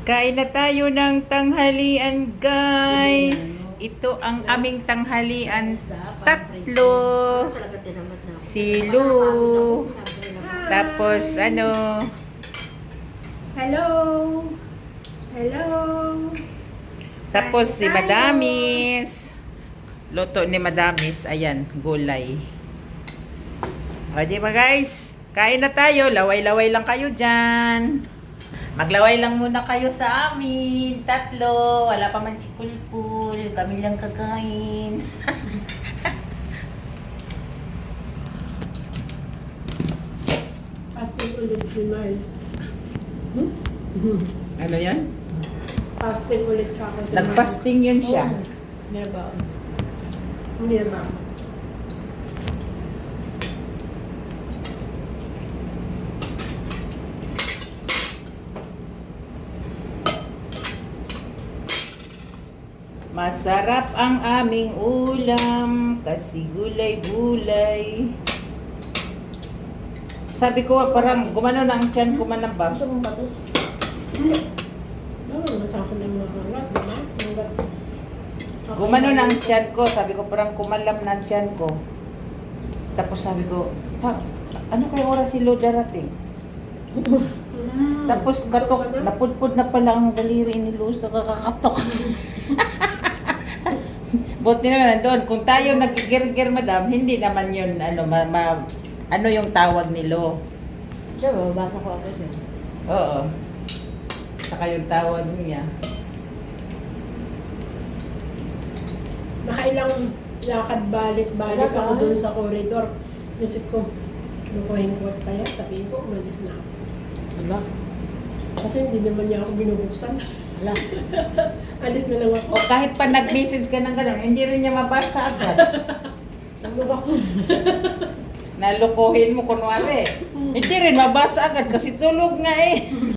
Kain na tayo ng tanghalian, guys. Ito ang aming tanghalian. Tatlo. Si Lu. Tapos ano? Hello. Hello. Tapos si Madamis. Luto ni Madamis. Ayan, gulay. O, di ba guys? Kain na tayo. Laway-laway lang kayo dyan. Maglaway lang muna kayo sa amin. Tatlo. Wala pa man si Kulkul. Kami lang kakain. Fasting ulit si Mal. Ano yan? Fasting ulit siya kasi. Nag-fasting yun siya. Hindi na ba? Hindi na ba? Masarap ang aming ulam kasi gulay-gulay. Sabi ko parang gumano na ang tiyan ko manamba. Gusto mong batos? Hindi. Oo, sa akin ng mga hangat, di ba? Hangat. Gumano na ang tiyan ko. Sabi ko parang kumalam na ang tiyan ko. Tapos sabi ko, ano kaya oras si Lo darating? Tapos katok, napudpud na pala ang daliri ni Lo sa kakakatok. Buti na nandun. Kung tayo nag-girgir, madam, hindi naman yun, ano yung tawag ni Lo. Siya, babasa ko agad yun. Oo. Saka yung tawag niya. Nakailang lakad balik-balik ako dun sa corridor. Isip ko, lukuhin ko kaya, sabihin ko, umalis na ako. Diba? Kasi hindi naman niya ako binubuksan. Wala. Alis na lang ako. O kahit pa nag-message ka ng gano'n, hindi rin niya mabasa agad. Ano ba ko? Nalukuhin mo kunwari. Hindi rin mabasa agad kasi tulog nga eh.